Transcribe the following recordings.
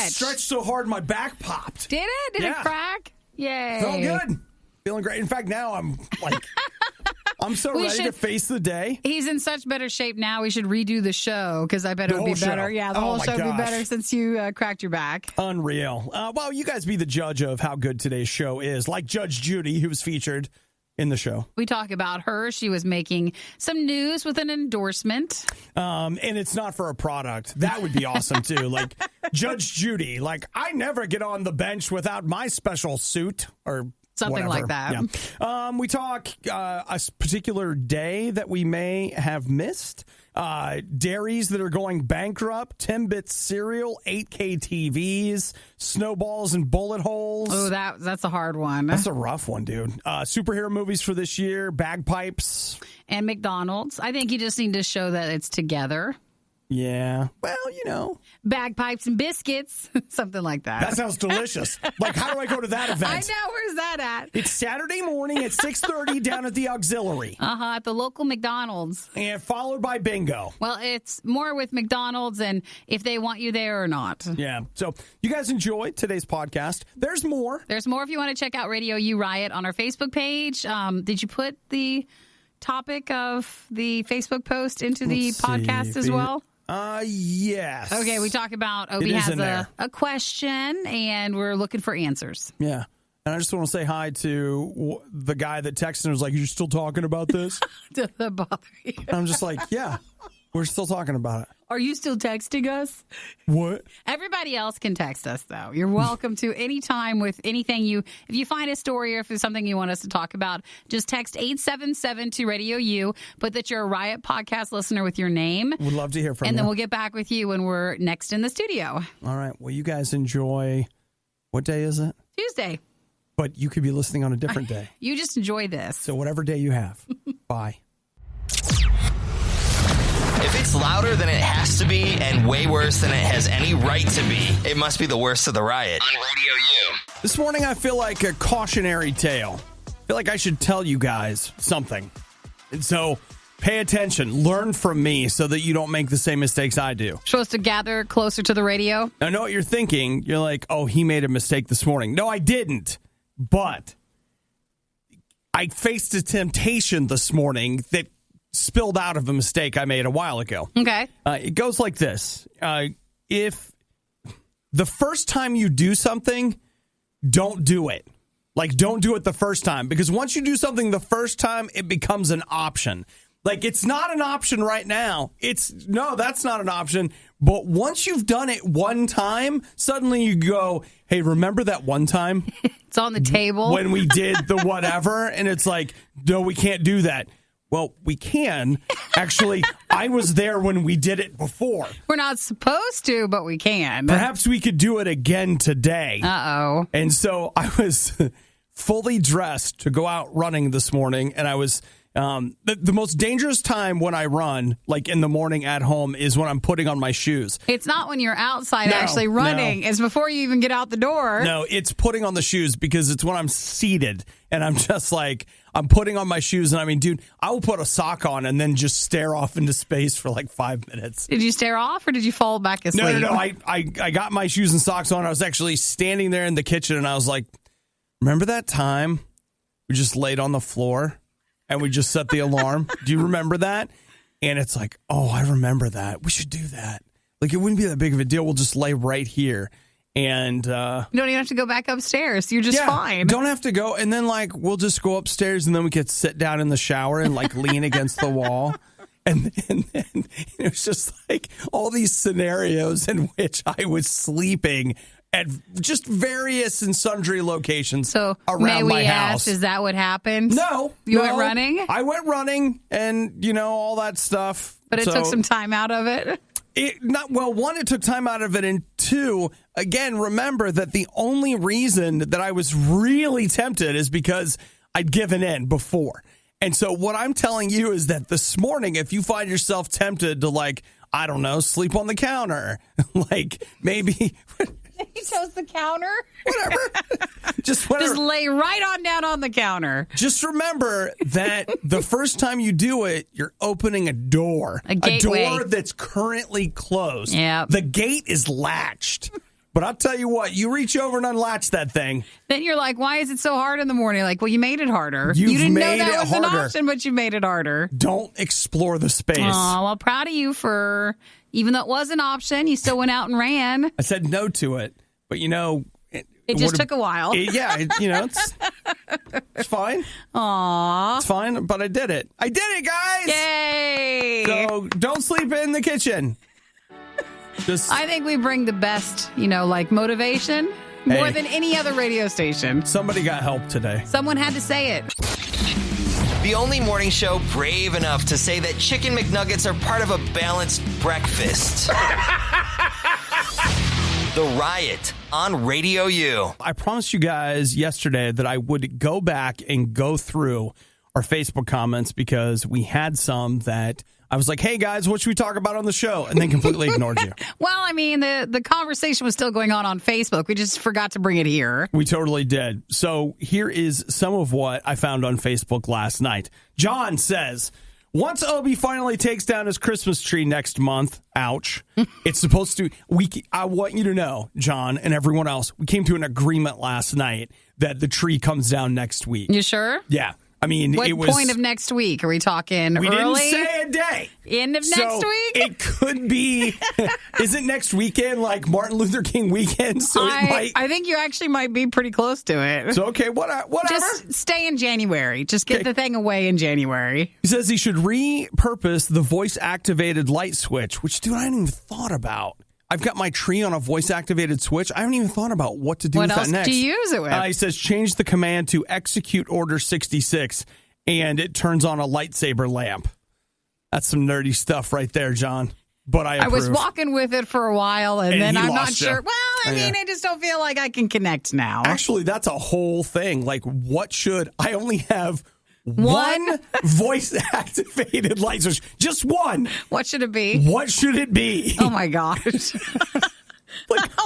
stretched so hard my back popped. Did it? Did it crack? Yay. Felt good. Feeling great. In fact, now I'm like, I'm so ready to face the day. He's in such better shape now. We should redo the show because I bet it would be better. Yeah, the whole show would be better since you cracked your back. Unreal. Well, you guys be the judge of how good today's show is. Like Judge Judy, who was featured in the show. We talk about her. She was making some news with an endorsement. And it's not for a product. That would be awesome, too. Like Judge Judy. Like, I never get on the bench without my special suit or something whatever. like that. Yeah. We talk a particular day that we may have missed. Dairies that are going bankrupt, Timbits Cereal, 8K TVs, snowballs and bullet holes. Oh, that's a hard one. That's a rough one, dude. Superhero movies for this year, bagpipes. And McDonald's. I think you just need to show that it's together. Yeah. Well, you know. Bagpipes and biscuits. Something like that. That sounds delicious. Like, how do I go to that event? I know. Where's that at? It's Saturday morning at 6:30 down at the auxiliary. At the local McDonald's. And followed by bingo. Well, it's more with McDonald's and if they want you there or not. Yeah. So you guys enjoy today's podcast. There's more. There's more if you want to check out RadioU Riot on our Facebook page. Did you put the topic of the Facebook post into the podcast as well? Yes. Okay, we talk about Obi has a question, and we're looking for answers. Yeah. And I just want to say hi to the guy that texted and was like, "You're still talking about this?" Does that bother you? I'm just like, yeah, we're still talking about it. Are you still texting us? What? Everybody else can text us, though. You're welcome to any time with anything if you find a story or if it's something you want us to talk about, just text 877 to Radio U, put that you're a Riot podcast listener with your name. Would love to hear from you. And then we'll get back with you when we're next in the studio. All right. Well, you guys enjoy. What day is it? Tuesday. But you could be listening on a different day. You just enjoy this. So whatever day you have. Bye. If it's louder than it has to be and way worse than it has any right to be, it must be the worst of the riot. On Radio U. This morning, I feel like a cautionary tale. I feel like I should tell you guys something. And so pay attention. Learn from me so that you don't make the same mistakes I do. Supposed to gather closer to the radio? I know what you're thinking. You're like, oh, he made a mistake this morning. No, I didn't. But I faced a temptation this morning that spilled out of a mistake I made a while ago. Okay. It goes like this. If the first time you do something, don't do it. Like, don't do it the first time. Because once you do something the first time, it becomes an option. Like, it's not an option right now. No, that's not an option. But once you've done it one time, suddenly you go, hey, remember that one time? It's on the table. When we did the whatever. And it's like, no, we can't do that. Well, we can. Actually, I was there when we did it before. We're not supposed to, but we can. Perhaps we could do it again today. Uh-oh. And so I was fully dressed to go out running this morning, and I was the most dangerous time when I run, like in the morning at home, is when I'm putting on my shoes. It's not when you're outside actually running. No. It's before you even get out the door. No, it's putting on the shoes because it's when I'm seated, and I'm just like, I'm putting on my shoes, and I mean, dude, I will put a sock on and then just stare off into space for like 5 minutes. Did you stare off, or did you fall back asleep? No. I got my shoes and socks on. I was actually standing there in the kitchen, and I was like, remember that time we just laid on the floor and we just set the alarm? Do you remember that? And it's like, oh, I remember that. We should do that. Like, it wouldn't be that big of a deal. We'll just lay right here. And you don't even have to go back upstairs. You're just fine. Don't have to go. And then, like, we'll just go upstairs, and then we could sit down in the shower and, like, lean against the wall. And then it was just, like, all these scenarios in which I was sleeping at just various and sundry locations around my house. May we ask, is that what happened? No. You went running? I went running and, all that stuff. But it took some time out of it? One, it took time out of it, and two, again, remember that the only reason that I was really tempted is because I'd given in before. And so what I'm telling you is that this morning, if you find yourself tempted to, like, I don't know, sleep on the counter, like maybe... He chose the counter? Whatever. Just lay right on down on the counter. Just remember that the first time you do it, you're opening a door. A gateway. A door that's currently closed. Yep. The gate is latched. But I'll tell you what, you reach over and unlatch that thing. Then you're like, why is it so hard in the morning? Like, well, you made it harder. You didn't know made that it was harder. an option, but you made it harder. Don't explore the space. Oh, well, proud of you for, even though it was an option, you still went out and ran. I said no to it, but It just took a while. It's fine. Aww. It's fine, but I did it. I did it, guys! Yay! So don't sleep in the kitchen. I think we bring the best, motivation more than any other radio station. Somebody got help today. Someone had to say it. The only morning show brave enough to say that Chicken McNuggets are part of a balanced breakfast. The Riot on RadioU. I promised you guys yesterday that I would go back and go through our Facebook comments because we had some that I was like, hey, guys, what should we talk about on the show? And then completely ignored you. Well, I mean, the conversation was still going on Facebook. We just forgot to bring it here. We totally did. So here is some of what I found on Facebook last night. John says, once Obi finally takes down his Christmas tree next month, ouch, it's supposed to, I want you to know, John and everyone else, we came to an agreement last night that the tree comes down next week. You sure? Yeah. I mean, what it was. Point of next week? Are we talking we early? We didn't say a day. End of next week? It could be. Isn't next weekend like Martin Luther King weekend? So I think you actually might be pretty close to it. So, okay, whatever. Just stay in January. Just get the thing away in January. He says he should repurpose the voice-activated light switch, which, dude, I hadn't even thought about. I've got my tree on a voice-activated switch. I haven't even thought about what to do with that next. What else do you use it with? He says change the command to execute order 66, and it turns on a lightsaber lamp. That's some nerdy stuff right there, John. But I approve. I was walking with it for a while, and then I'm not sure. Well, I just don't feel like I can connect now. Actually, that's a whole thing. Like, I only have one voice-activated light switch. Just one. What should it be? What should it be? Oh, my gosh.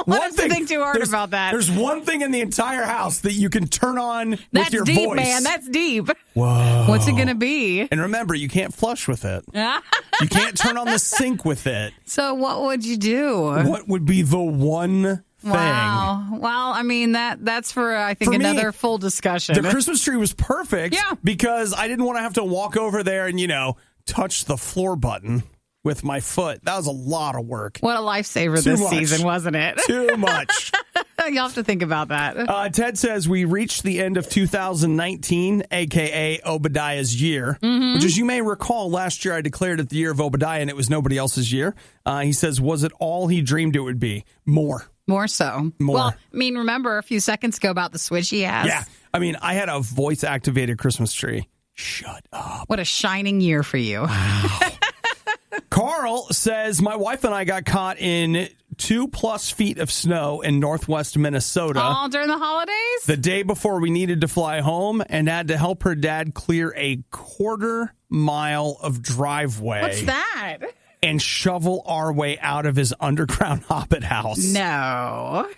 Let us think too hard about that. There's one thing in the entire house that you can turn on with your voice. That's deep, man. That's deep. Whoa. What's it going to be? And remember, you can't flush with it. You can't turn on the sink with it. So what would you do? What would be the one thing? Wow. Well, I mean, that's for, I think, another full discussion. The Christmas tree was perfect because I didn't want to have to walk over there and, touch the floor button with my foot. That was a lot of work. What a lifesaver this season, wasn't it? Too much. You'll have to think about that. Ted says we reached the end of 2019, a.k.a. Obadiah's year, which, as you may recall, last year I declared it the year of Obadiah, and it was nobody else's year. He says, was it all he dreamed it would be? More so. More. Well, I mean, remember a few seconds ago about the switch he has? Yeah. I mean, I had a voice-activated Christmas tree. Shut up. What a shining year for you. Wow. Carl says, my wife and I got caught in 2+ feet of snow in northwest Minnesota. All during the holidays? The day before we needed to fly home and had to help her dad clear a 1/4 mile of driveway. What's that? And shovel our way out of his underground hobbit house. No.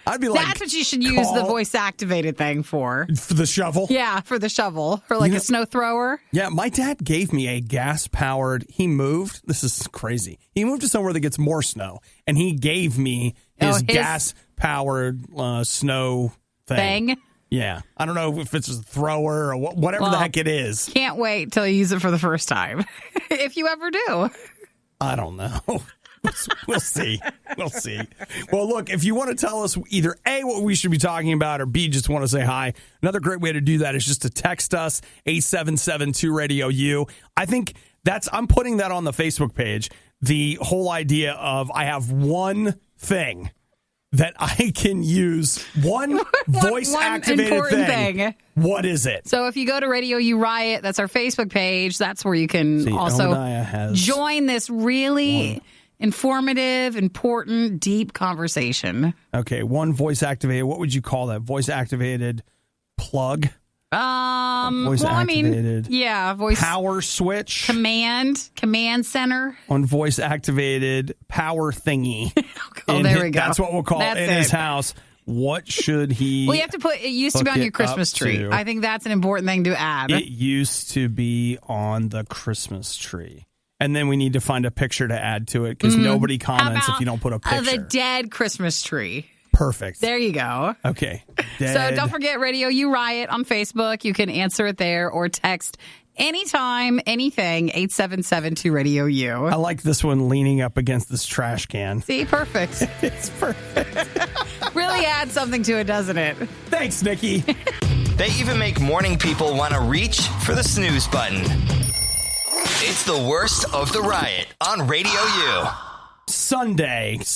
I'd be like, that's what you should use the voice-activated thing for. For the shovel? Yeah, for the shovel. For like a snow thrower. Yeah, my dad gave me a gas-powered, he moved, this is crazy, he moved to somewhere that gets more snow, and he gave me his gas-powered snow thing. Yeah. I don't know if it's a thrower or whatever the heck it is. Can't wait till you use it for the first time. If you ever do. I don't know. We'll see. We'll see. Well, look, if you want to tell us either A, what we should be talking about, or B, just want to say hi, another great way to do that is just to text us, 877-2-RADIO-U. I think I'm putting that on the Facebook page, the whole idea of I have one thing that I can use, one voice-activated thing. What is it? So if you go to RadioU Riot, that's our Facebook page, that's where you can also join this really informative, important, deep conversation. Okay, one voice-activated. What would you call that? Voice-activated plug? Voice-activated. Voice power switch. Command center. On voice-activated power thingy. There we go. That's what we'll call it in his house. What should he? Well, you have to put. It used to be on your Christmas tree. I think that's an important thing to add. It used to be on the Christmas tree. And then we need to find a picture to add to it because nobody comments if you don't put a picture. Of a dead Christmas tree. Perfect. There you go. Okay. So don't forget RadioU Riot on Facebook. You can answer it there or text anytime, anything, 877-2-RADIO-U. I like this one leaning up against this trash can. See, perfect. It's perfect. Really adds something to it, doesn't it? Thanks, Nikki. They even make morning people want to reach for the snooze button. It's the worst of the riot on RadioU. Sunday. This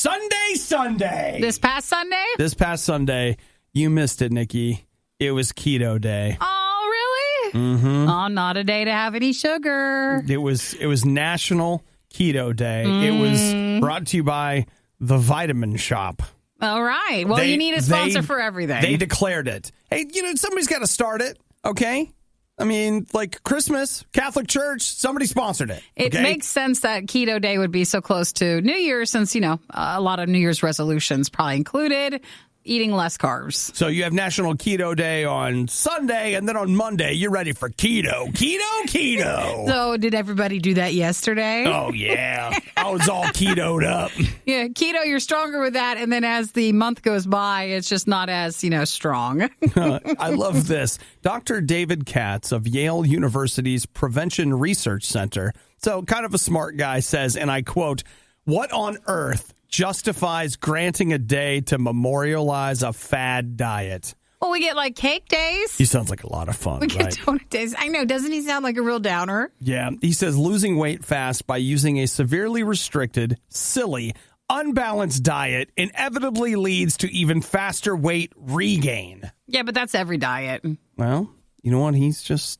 past Sunday? This past Sunday. You missed it, Nikki. It was Keto Day. Oh, really? Mm-hmm. Oh, not a day to have any sugar. It was National Keto Day. It was brought to you by The Vitamin Shop. All right. Well, you need a sponsor for everything. They declared it. Hey, somebody's got to start it, okay? I mean, like Christmas, Catholic Church, somebody sponsored it. It makes sense that Keto Day would be so close to New Year's since, a lot of New Year's resolutions probably included eating less carbs. So you have National Keto Day on Sunday, and then on Monday, you're ready for keto. Keto. So did everybody do that yesterday? Oh, yeah. I was all ketoed up. Yeah, keto, you're stronger with that. And then as the month goes by, it's just not as, strong. I love this. Dr. David Katz of Yale University's Prevention Research Center, so kind of a smart guy, says, and I quote, "What on earth justifies granting a day to memorialize a fad diet?" Well, we get like cake days. He sounds like a lot of fun, We get right? donut days. I know. Doesn't he sound like a real downer? Yeah. He says losing weight fast by using a severely restricted, silly, unbalanced diet inevitably leads to even faster weight regain. Yeah, but that's every diet. Well, you know what? He's just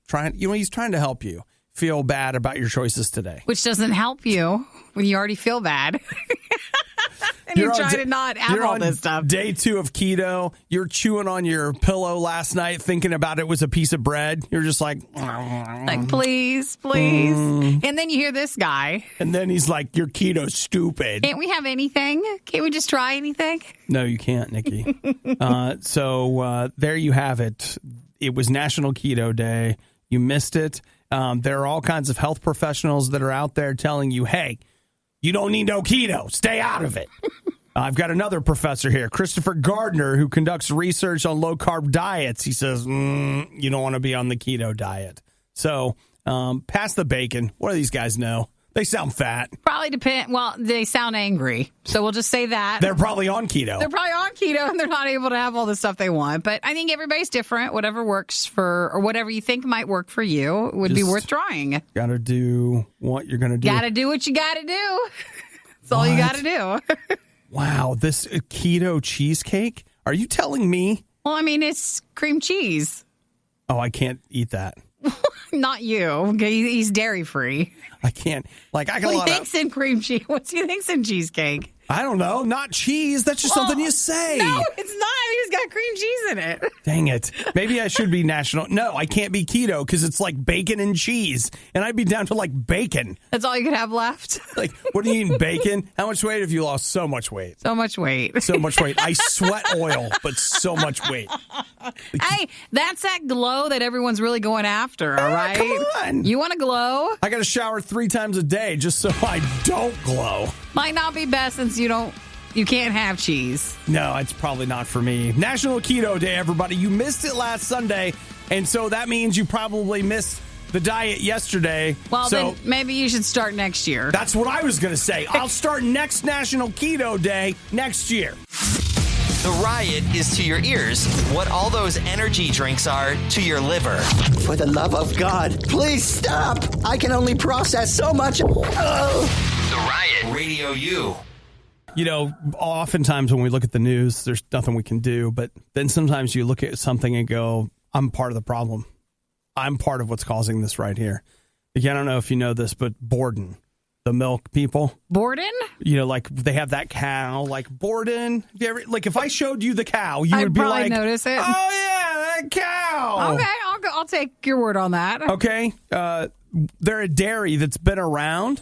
trying, he's trying to help you feel bad about your choices today. Which doesn't help you when you already feel bad. And you're trying to not have all this stuff. Day 2 of keto. You're chewing on your pillow last night thinking about it was a piece of bread. You're just like, please. And then you hear this guy. And then he's like, you're keto stupid. Can't we have anything? Can't we just try anything? No, you can't, Nikki. So there you have it. It was National Keto Day. You missed it. There are all kinds of health professionals that are out there telling you, hey, you don't need no keto. Stay out of it. I've got another professor here, Christopher Gardner, who conducts research on low-carb diets. He says, you don't want to be on the keto diet. So pass the bacon. What do these guys know? They sound fat. Probably depend. Well, they sound angry. So we'll just say that. They're probably on keto. They're probably on keto and they're not able to have all the stuff they want. But I think everybody's different. Whatever works or whatever you think might work for you would be worth trying. Got to do what you're going to do. Got to do what you got to do. That's all you got to do. Wow. This keto cheesecake? Are you telling me? Well, I mean, it's cream cheese. Oh, I can't eat that. Not you. He's dairy free. I can't. Like, I got He thinks in cream cheese. What do you think's in cheesecake? I don't know. Not cheese. That's just something you say. No, it's not. He's got cream cheese in it. Dang it. Maybe I should be national. No, I can't be keto because it's like bacon and cheese. And I'd be down to like bacon. That's all you could have left? Like, what are you eating, bacon? How much weight have you lost? So much weight. So much weight. So much weight. I sweat oil, but so much weight. Hey, that's that glow that everyone's really going after, all right? Come on. You want to glow? I got to shower 3 times a day just so I don't glow. Might not be best since you can't have cheese. No, it's probably not for me. National Keto Day, everybody. You missed it last Sunday, and so that means you probably missed the diet yesterday. Well, then maybe you should start next year. That's what I was going to say. I'll start next National Keto Day next year. The riot is to your ears what all those energy drinks are to your liver. For the love of God, please stop. I can only process so much. The Riot, RadioU. You know, oftentimes when we look at the news, there's nothing we can do. But then sometimes you look at something and go, I'm part of the problem. I'm part of what's causing this right here. Again, I don't know if you know this, but Borden, the milk people. Borden? You know, like they have that cow, like Borden. Like if I showed you the cow, you would be probably like, notice it. Oh, yeah, that cow. Okay, I'll take your word on that. Okay. They're a dairy that's been around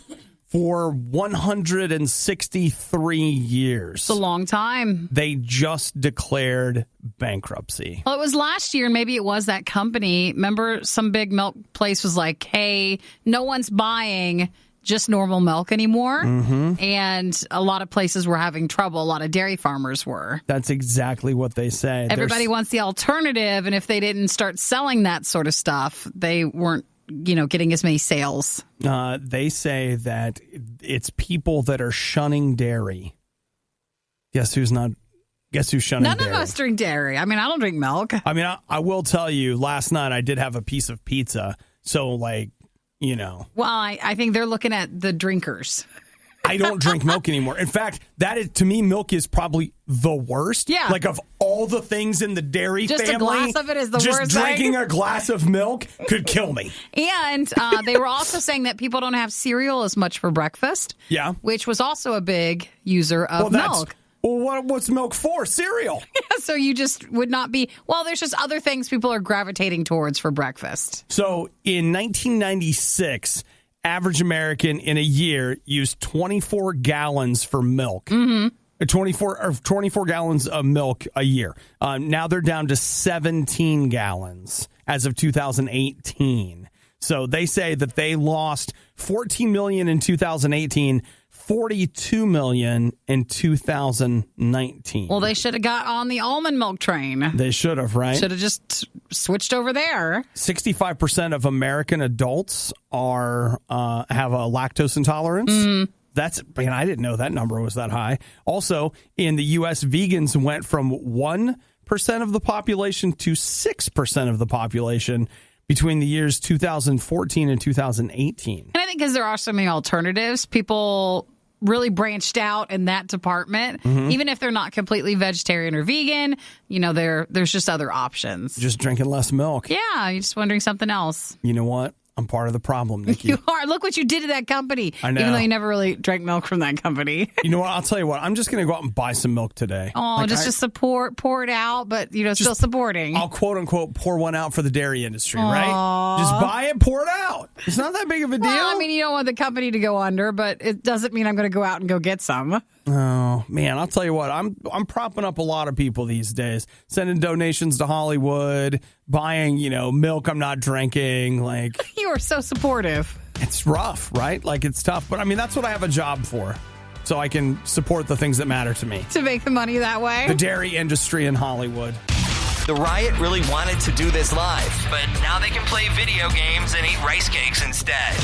For 163 years. It's a long time. They just declared bankruptcy. Well, it was last year, and maybe it was that company. Remember, some big milk place was like, hey, no one's buying just normal milk anymore. Mm-hmm. And a lot of places were having trouble. A lot of dairy farmers were. That's exactly what they say. Everybody wants the alternative, and if they didn't start selling that sort of stuff, they weren't getting as many sales. They say that it's people that are shunning dairy. Guess who's shunning dairy? None of us drink dairy. I mean, I don't drink milk. I mean, I will tell you, last night I did have a piece of pizza. So, Well, I think they're looking at the drinkers. I don't drink milk anymore. In fact, to me, milk is probably the worst. Yeah. Like, of all the things in the dairy family. Just a glass of it is the worst Just drinking a glass of milk could kill me. And they were also saying that people don't have cereal as much for breakfast. Yeah. Which was also a big user of milk. Well, what's milk for? Cereal. So you just would not be... Well, there's just other things people are gravitating towards for breakfast. So in 1996... average American in a year used 24 gallons for milk. Mm-hmm. 24 gallons of milk a year. Now they're down to 17 gallons as of 2018. So they say that they lost 14 million in 2018, 42 million in 2019. Well, they should have got on the almond milk train. They should have, right? Should have just switched over there. 65% of American adults have a lactose intolerance. Mm-hmm. I didn't know that number was that high. Also, in the U.S., vegans went from 1% of the population to 6% of the population between the years 2014 and 2018. And I think because there are so many alternatives, people really branched out in that department. Mm-hmm. Even if they're not completely vegetarian or vegan, there's just other options. Just drinking less milk. Yeah, you're just wondering something else. You know what? I'm part of the problem, Nikki. You are. Look what you did to that company. I know. Even though you never really drank milk from that company. You know what? I'll tell you what. I'm just going to go out and buy some milk today. Oh, just support, pour it out, but, still supporting. I'll quote unquote pour one out for the dairy industry, right? Just buy it, pour it out. It's not that big of a deal. Well, I mean, you don't want the company to go under, but it doesn't mean I'm going to go out and go get some. Oh, man, I'll tell you what. I'm propping up a lot of people these days, sending donations to Hollywood, buying, milk I'm not drinking. Like, you are so supportive. It's rough, right? Like, it's tough. But, I mean, that's what I have a job for, so I can support the things that matter to me. To make the money that way? The dairy industry in Hollywood. The Riot really wanted to do this live, but now they can play video games and eat rice cakes instead.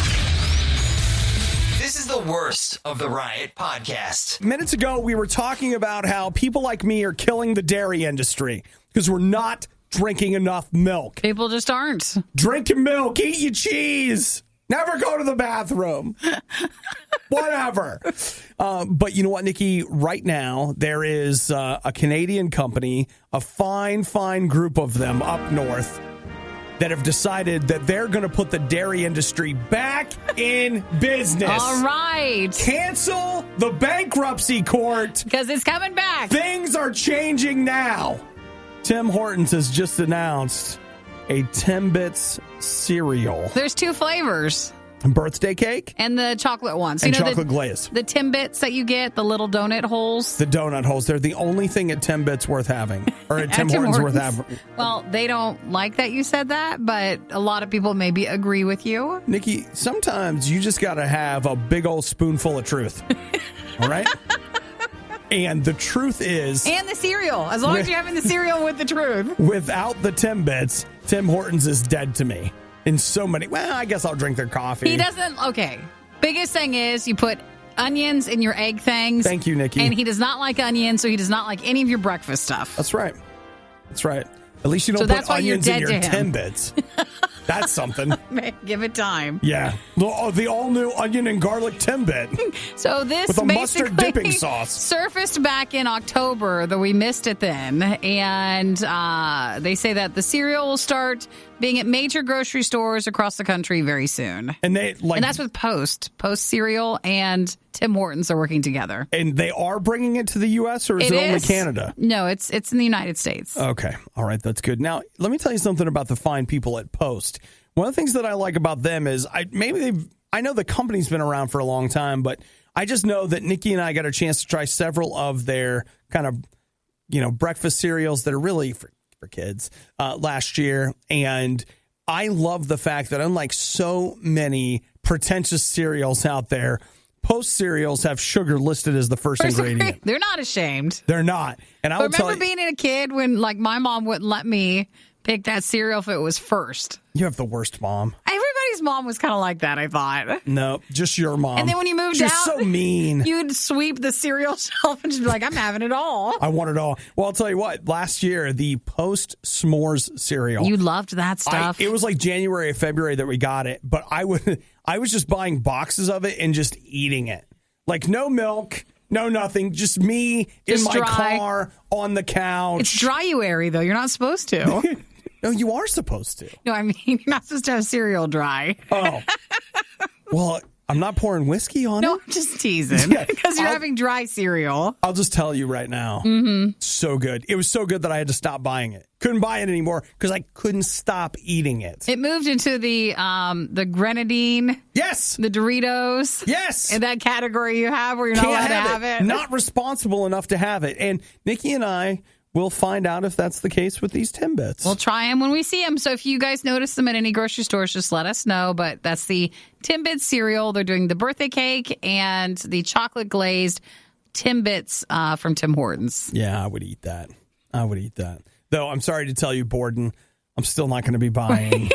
This is the worst of the Riot podcast. Minutes ago, we were talking about how people like me are killing the dairy industry because we're not drinking enough milk. People just aren't. Drink your milk, eat your cheese, never go to the bathroom. Whatever. But you know what, Nikki? Right now, there is a Canadian company, a fine group of them up north, that have decided that they're going to put the dairy industry back in business. All right. Cancel the bankruptcy court. Because it's coming back. Things are changing now. Tim Hortons has just announced a Timbits cereal. There's 2 flavors. Birthday cake? And the chocolate ones. And chocolate glaze. The Timbits that you get, the little donut holes. The donut holes. They're the only thing at Timbits worth having. Or at Tim Hortons worth having. Well, they don't like that you said that, but a lot of people maybe agree with you. Nikki, sometimes you just got to have a big old spoonful of truth. All right? And the truth is... And the cereal. As long as you're having the cereal with the truth. Without the Timbits, Tim Hortons is dead to me. In so many... Well, I guess I'll drink their coffee. He doesn't... Okay. Biggest thing is you put onions in your egg things. Thank you, Nikki. And he does not like onions, so he does not like any of your breakfast stuff. That's right. That's right. At least you don't put onions in your Timbits. That's something. Give it time. Yeah. The all-new onion and garlic Timbit. So this with a mustard dipping sauce. Surfaced back in October, though we missed it then. And they say that the cereal will start being at major grocery stores across the country very soon. And that's with Post Cereal and Tim Hortons are working together. And they are bringing it to the U.S. or is it only Canada? No, it's in the United States. Okay. All right. That's good. Now, let me tell you something about the fine people at Post. One of the things that I like about them is maybe they've I know the company's been around for a long time, but I just know that Nikki and I got a chance to try several of their kind of, breakfast cereals that are really for kids last year. And I love the fact that unlike so many pretentious cereals out there, Post cereals have sugar listed as the first ingredient. They're not ashamed. They're not. And I remember being a kid when, like, my mom wouldn't let me pick that cereal if it was first. You have the worst mom. Everybody's mom was kind of like that, I thought. No, just your mom. And then when you moved She's out, so mean. You'd sweep the cereal shelf and she'd be like, I'm having it all. I want it all. Well, I'll tell you what. Last year, the Post S'mores cereal. You loved that stuff. It was like January or February that we got it, but I was just buying boxes of it and just eating it. Like no milk, no nothing, just me in my car on the couch. It's dryuary, though. You're not supposed to. No, you are supposed to. No, I mean, you're not supposed to have cereal dry. Oh. Well, I'm not pouring whiskey on it. No, I'm just teasing. Because you're having dry cereal. I'll just tell you right now. Mm-hmm. So good. It was so good that I had to stop buying it. Couldn't buy it anymore because I couldn't stop eating it. It moved into the grenadine. Yes. The Doritos. Yes. In that category you have where you're not allowed to have it. Not responsible enough to have it. And Nikki and I will find out if that's the case with these Timbits. We'll try them when we see them. So if you guys notice them at any grocery stores, just let us know. But that's the Timbits cereal. They're doing the birthday cake and the chocolate glazed Timbits from Tim Hortons. Yeah, I would eat that. Though I'm sorry to tell you, Borden, I'm still not going to be buying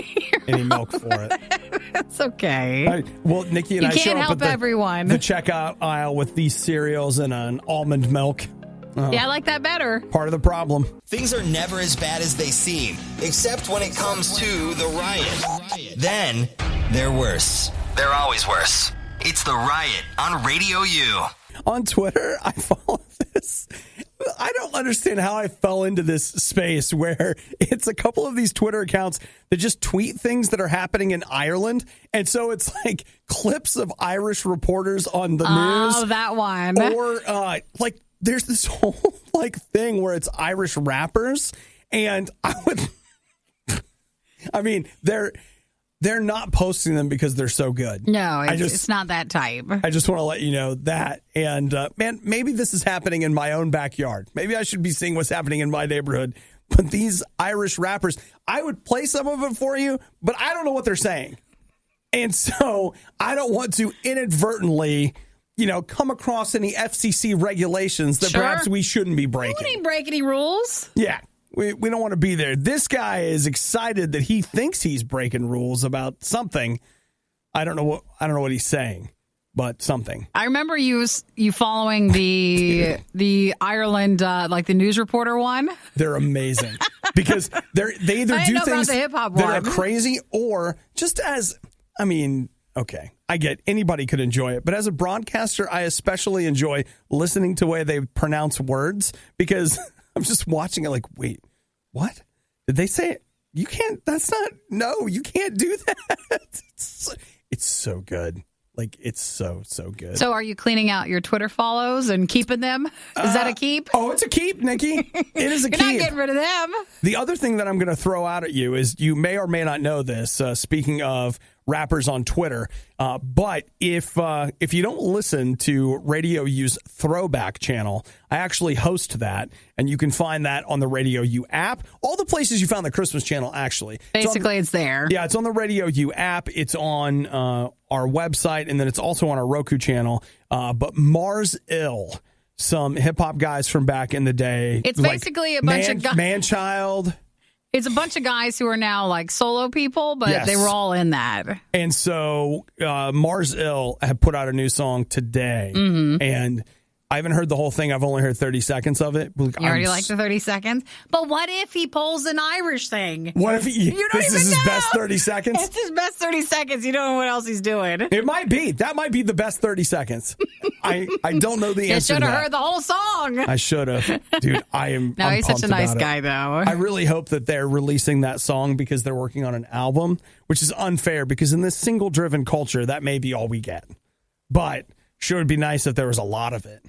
any milk for it. That's okay. Nikki and I show up at the checkout aisle with these cereals and an almond milk. Yeah, I like that better. Part of the problem. Things are never as bad as they seem, except when it comes to the riot. Then they're worse. They're always worse. It's the Riot on RadioU. On Twitter, I follow this. I don't understand how I fell into this space where it's a couple of these Twitter accounts that just tweet things that are happening in Ireland. And so it's like clips of Irish reporters on the news. Oh, that one. Or there's this whole thing where it's Irish rappers. And they're not posting them because they're so good. No, it's not that type. I just want to let you know that. And, man, maybe this is happening in my own backyard. Maybe I should be seeing what's happening in my neighborhood. But these Irish rappers, I would play some of it for you, but I don't know what they're saying. And so I don't want to inadvertently, come across any FCC regulations that perhaps we shouldn't be breaking. We wouldn't break any rules. Yeah. We don't want to be there. This guy is excited that he thinks he's breaking rules about something. I don't know what he's saying, but something. I remember you following the Ireland the news reporter one. They're amazing because they either do things that are crazy or just as okay, I get anybody could enjoy it, but as a broadcaster, I especially enjoy listening to the way they pronounce words because I'm just watching it like, wait, what? Did they say it? You can't, you can't do that. It's so good. It's so good. So are you cleaning out your Twitter follows and keeping them? Is that a keep? Oh, it's a keep, Nikki. It is a keep. You're not getting rid of them. The other thing that I'm going to throw out at you is you may or may not know this, speaking of rappers on Twitter, but if you don't listen to RadioU's Throwback channel, I actually host that, and you can find that on the RadioU app. All the places you found the Christmas channel, actually. Basically, it's there. Yeah, it's on the RadioU app. It's on our website, and then it's also on our Roku channel. But Mars Ill, some hip-hop guys from back in the day. It's basically a bunch of guys. Man-Child. It's a bunch of guys who are now solo people, but they were all in that. And so Mars Ill had put out a new song today, and I haven't heard the whole thing. I've only heard 30 seconds of it. You already like the 30 seconds? But what if he pulls an Irish thing? What if this is his best 30 seconds? It's his best 30 seconds. You don't know what else he's doing. It might be. That might be the best 30 seconds. I don't know the answer to that. You should have heard the whole song. I should have. Dude, I'm he's such a nice guy, though. I really hope that they're releasing that song because they're working on an album, which is unfair because in this single-driven culture, that may be all we get. But sure would be nice if there was a lot of it.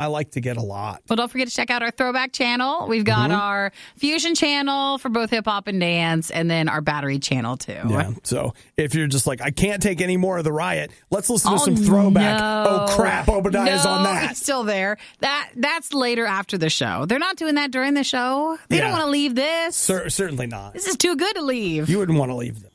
I like to get a lot. Well, don't forget to check out our throwback channel. We've got our fusion channel for both hip hop and dance, and then our battery channel too. Yeah. So if you're just like, I can't take any more of the riot, let's listen to some throwback. No. Oh crap, Obadiah's on that. He's still there. That's later after the show. They're not doing that during the show. They don't want to leave this. Certainly not. This is too good to leave. You wouldn't want to leave them.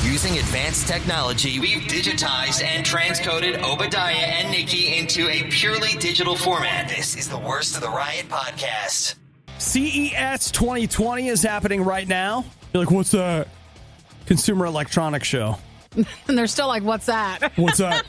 Using advanced technology, we've digitized and transcoded Obadiah and Nikki into a purely digital format. This is the Worst of the Riot podcast. CES 2020 is happening right now. You're like, what's that? Consumer Electronics Show. And they're still like, what's that? What's that?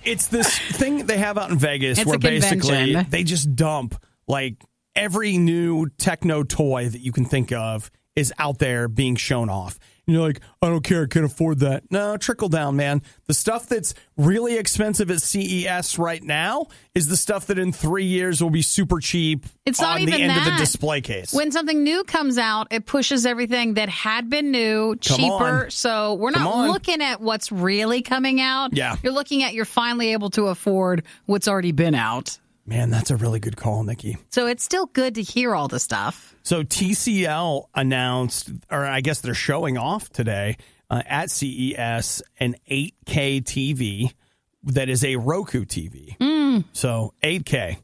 It's this thing they have out in Vegas it's where a convention. basically they just dump like every new techno toy that you can think of is out there being shown off. And you're like, I don't care, I can't afford that. No, trickle down, man. The stuff that's really expensive at CES right now is the stuff that in 3 years will be super cheap It's not on even the end of the that. display case. When something new comes out, it pushes everything that had been new cheaper. So we're not looking at what's really coming out. Yeah. You're looking at you're finally able to afford what's already been out. Man, that's a really good call, Nikki. So it's still good to hear all the stuff. So TCL announced, or I guess they're showing off today at CES, an 8K TV that is a Roku TV. So 8K.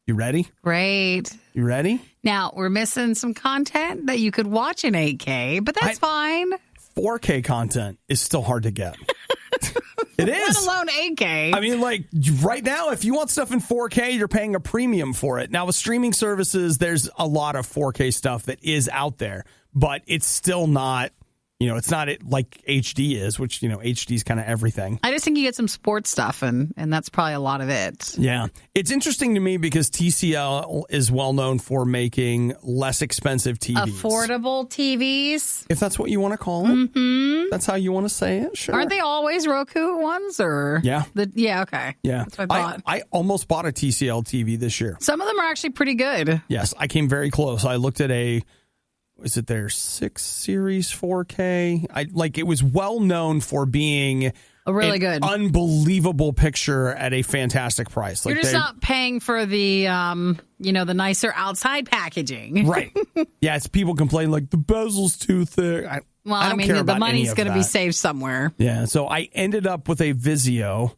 You ready? Great. You ready? Now, we're missing some content that you could watch in 8K, but that's fine. 4K content is still hard to get. It is. Let alone 8K. I mean, like, right now, if you want stuff in 4K, you're paying a premium for it. Now, with streaming services, there's a lot of 4K stuff that is out there, but it's still not, it's not like HD is, which, HD is kind of everything. I just think you get some sports stuff, and that's probably a lot of it. Yeah. It's interesting to me because TCL is well known for making less expensive TVs. Affordable TVs. If that's what you want to call it. Mm-hmm. That's how you want to say it. Sure. Aren't they always Roku ones? Or Yeah. Yeah, okay. Yeah. That's what I thought. I almost bought a TCL TV this year. Some of them are actually pretty good. Yes. I came very close. I looked at is it their 6 Series 4K? It was well known for being a really good, unbelievable picture at a fantastic price. You're just not paying for the, the nicer outside packaging. Right. Yeah, it's people complain like the bezel's too thick. I don't care about the money's going to be saved somewhere. Yeah, so I ended up with a Vizio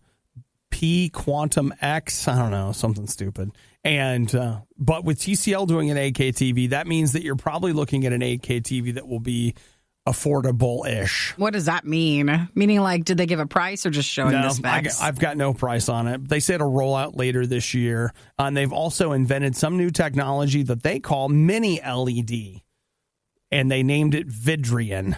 P Quantum X. I don't know, something stupid. And but with TCL doing an 8K TV, that means that you're probably looking at an 8K TV that will be affordable-ish. What does that mean? Meaning, like, did they give a price or just showing the specs? I've got no price on it. They said it'll roll out later this year. And they've also invented some new technology that they call mini LED. And they named it Vidrian.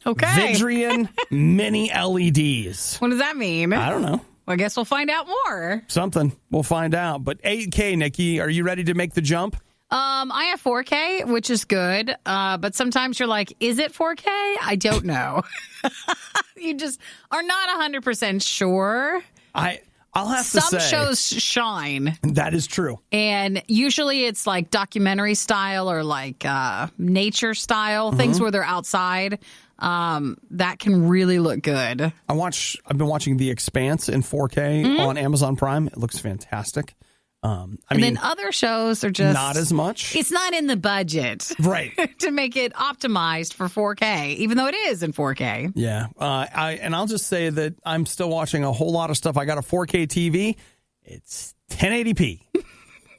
Okay. Vidrian mini LEDs. What does that mean? I don't know. Well, I guess we'll find out more. Something. We'll find out. But 8K, Nikki, are you ready to make the jump? I have 4K, which is good. But sometimes you're like, is it 4K? I don't know. You just are not 100% sure. I'll have to say. Some shows shine. That is true. And usually it's like documentary style or like nature style, things where they're outside. That can really look good. I've been watching The Expanse in 4K on Amazon Prime. It looks fantastic. Then other shows are just not as much. It's not in the budget, right, to make it optimized for 4K, even though it is in 4K. Yeah, I'll just say that I'm still watching a whole lot of stuff. I got a 4K TV. It's 1080p,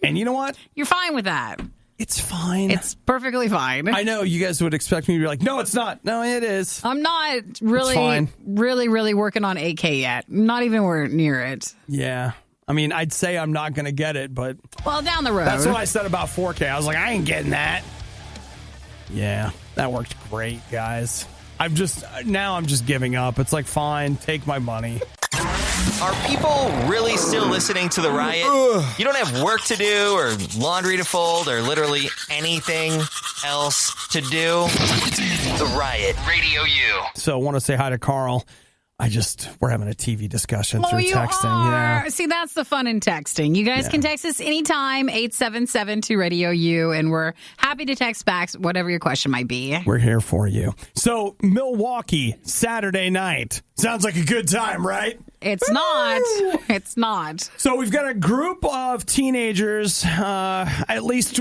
and you know what? You're fine with that. It's fine. It's perfectly fine. I know you guys would expect me to be like, no, it's not. No, it is. I'm not really working on 8K yet. Not even near it. Yeah. I mean, I'd say I'm not going to get it, but... Well, down the road. That's what I said about 4K. I was like, I ain't getting that. Yeah, that worked great, guys. I'm just giving up. It's like, fine, take my money. Are people really still listening to the riot? You don't have work to do or laundry to fold or literally anything else to do? The Riot, RadioU. So I want to say hi to Carl. We're having a TV discussion through texting. Are. Yeah. See, that's the fun in texting. You guys can text us anytime, 877-RADIO-U, and we're happy to text back whatever your question might be. We're here for you. So, Milwaukee, Saturday night. Sounds like a good time, right? It's not. It's not. So we've got a group of teenagers, at least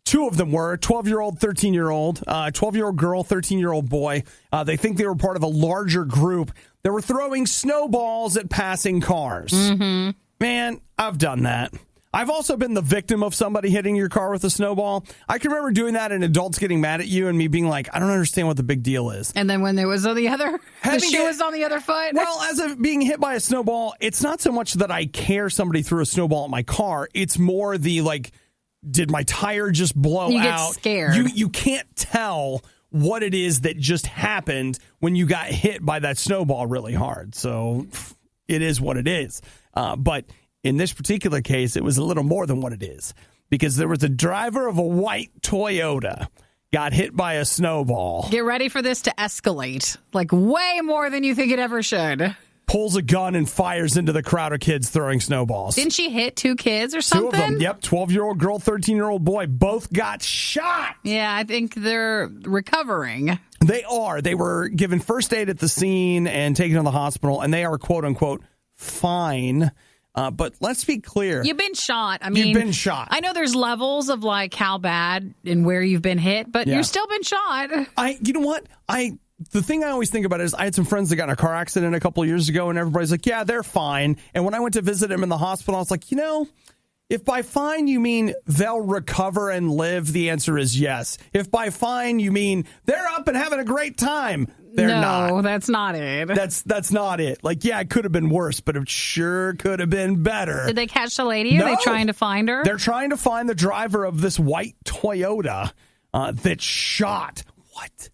two of them were, 12-year-old, 13-year-old, 12-year-old girl, 13-year-old boy. They think they were part of a larger group that were throwing snowballs at passing cars. Mm-hmm. Man, I've done that. I've also been the victim of somebody hitting your car with a snowball. I can remember doing that and adults getting mad at you and me being like, I don't understand what the big deal is. And then when there was on the other, the shoe was on the other foot. Well, as of being hit by a snowball, it's not so much that I care somebody threw a snowball at my car. It's more the like, did my tire just blow out? You get scared. You can't tell what it is that just happened when you got hit by that snowball really hard. So it is what it is. But in this particular case, it was a little more than what it is, because there was a driver of a white Toyota got hit by a snowball. Get ready for this to escalate, like way more than you think it ever should. Pulls a gun and fires into the crowd of kids throwing snowballs. Didn't she hit 2 kids or something? 2 of them, yep. 12-year-old girl, 13-year-old boy. Both got shot. Yeah, I think they're recovering. They are. They were given first aid at the scene and taken to the hospital, and they are, quote-unquote, fine. But let's be clear. You've been shot. I mean, you've been shot. I know there's levels of like how bad and where you've been hit, but you've still been shot. You know what? The thing I always think about is I had some friends that got in a car accident a couple of years ago, and everybody's like, yeah, they're fine. And when I went to visit them in the hospital, I was like, if by fine you mean they'll recover and live, the answer is yes. If by fine you mean they're up and having a great time, they're not. No, that's not it. That's not it. Like, yeah, it could have been worse, but it sure could have been better. Did they catch the lady? No. Are they trying to find her? They're trying to find the driver of this white Toyota that shot. What?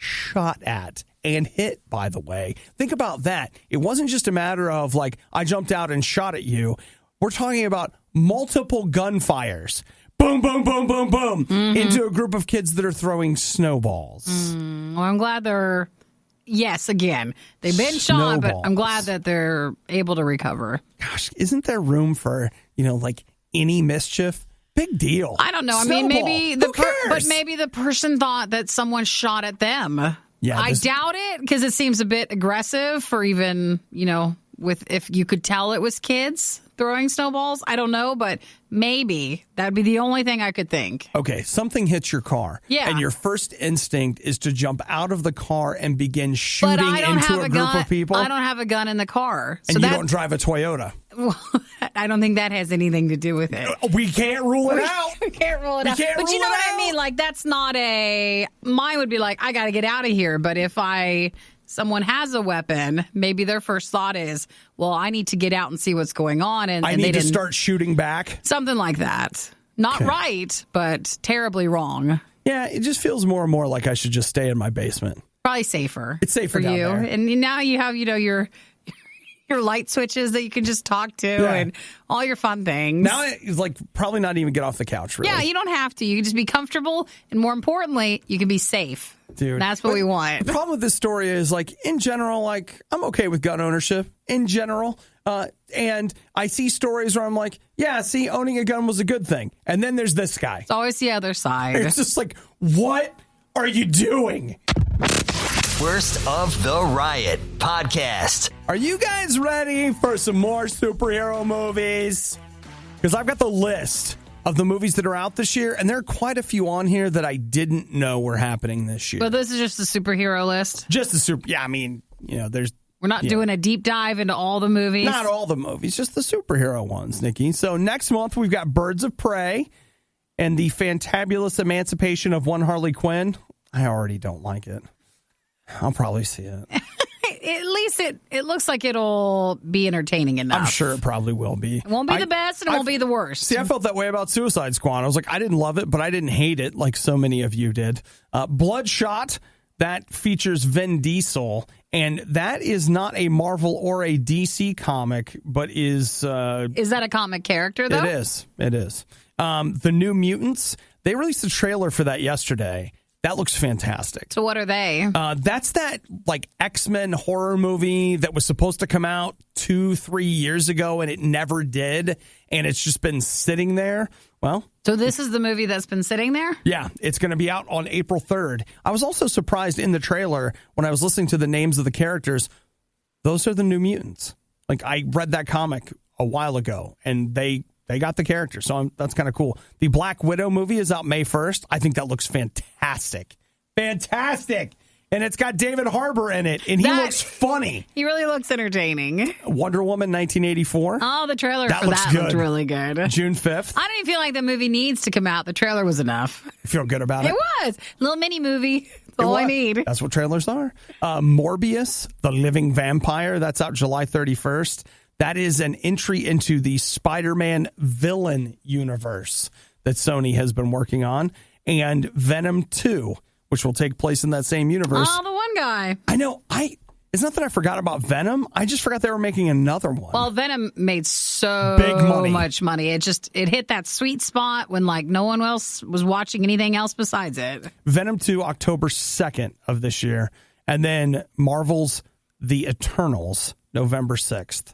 Shot at and hit, by the way. Think about that. It wasn't just a matter of, like, I jumped out and shot at you. We're talking about multiple gunfires. Boom, boom, boom, boom, boom, into a group of kids that are throwing snowballs. Well, I'm glad they're, again, they've been shot, but I'm glad that they're able to recover. Gosh, isn't there room for, like any mischief? Big deal. I don't know. Snowball. I mean, maybe but maybe the person thought that someone shot at them. Yeah, I doubt it, because it seems a bit aggressive for even, if you could tell it was kids throwing snowballs. I don't know, but maybe that'd be the only thing I could think. Okay, something hits your car. Yeah. And your first instinct is to jump out of the car and begin shooting into a group of people. I don't have a gun in the car. And you don't drive a Toyota. Well, I don't think that has anything to do with it. We can't rule it out. We can't rule it out. But you know what I mean? Like, that's not mine would be like, I got to get out of here. But if someone has a weapon, maybe their first thought is, well, I need to get out and see what's going on. And I need to start shooting back. Something like that. Not right, but terribly wrong. Yeah, it just feels more and more like I should just stay in my basement. Probably safer. It's safer for down you. there. And now you have, your light switches that you can just talk to and all your fun things. Now it's like probably not even get off the couch, really. Yeah, you don't have to. You can just be comfortable, and more importantly, you can be safe. Dude, that's what we want. The problem with this story is, like, in general, like, I'm okay with gun ownership in general. And I see stories where I'm like, yeah, see, owning a gun was a good thing. And then there's this guy. It's always the other side. It's just like, what are you doing? Worst of the Riot podcast. Are you guys ready for some more superhero movies? Because I've got the list of the movies that are out this year, and there are quite a few on here that I didn't know were happening this year. But this is just the superhero list? Just the super. Yeah, I mean, there's. We're not doing a deep dive into all the movies? Not all the movies, just the superhero ones, Nikki. So next month, we've got Birds of Prey and the Fantabulous Emancipation of One Harley Quinn. I already don't like it. I'll probably see it. At least it looks like it'll be entertaining enough. I'm sure it probably will be. It won't be the best and it won't be the worst. See, I felt that way about Suicide Squad. I was like, I didn't love it, but I didn't hate it like so many of you did. Bloodshot, that features Vin Diesel, and that is not a Marvel or a DC comic, but is... is that a comic character, though? It is. The New Mutants, they released a trailer for that yesterday. That looks fantastic. So what are they? That's that like X-Men horror movie that was supposed to come out 2-3 years ago, and it never did, and it's just been sitting there. Well, so this is the movie that's been sitting there? Yeah, it's going to be out on April 3rd. I was also surprised in the trailer when I was listening to the names of the characters. those are the New Mutants. Like, I read that comic a while ago, and they got the character, so that's kind of cool. The Black Widow movie is out May 1st. I think that looks fantastic. Fantastic! And it's got David Harbour in it, and he looks funny. He really looks entertaining. Wonder Woman 1984. Oh, the trailer that for looks that good. looked really good. June 5th. I don't even feel like the movie needs to come out. The trailer was enough. You feel good about it? It was. Little mini movie. That's all I need. That's what trailers are. Morbius, the living vampire. That's out July 31st. That is an entry into the Spider-Man villain universe that Sony has been working on. And Venom 2, which will take place in that same universe. Oh, the one guy. I know. It's not that I forgot about Venom. I just forgot they were making another one. Well, Venom made so big money. Much money. It hit that sweet spot when like no one else was watching anything else besides it. Venom 2, October 2nd of this year. And then Marvel's The Eternals, November 6th.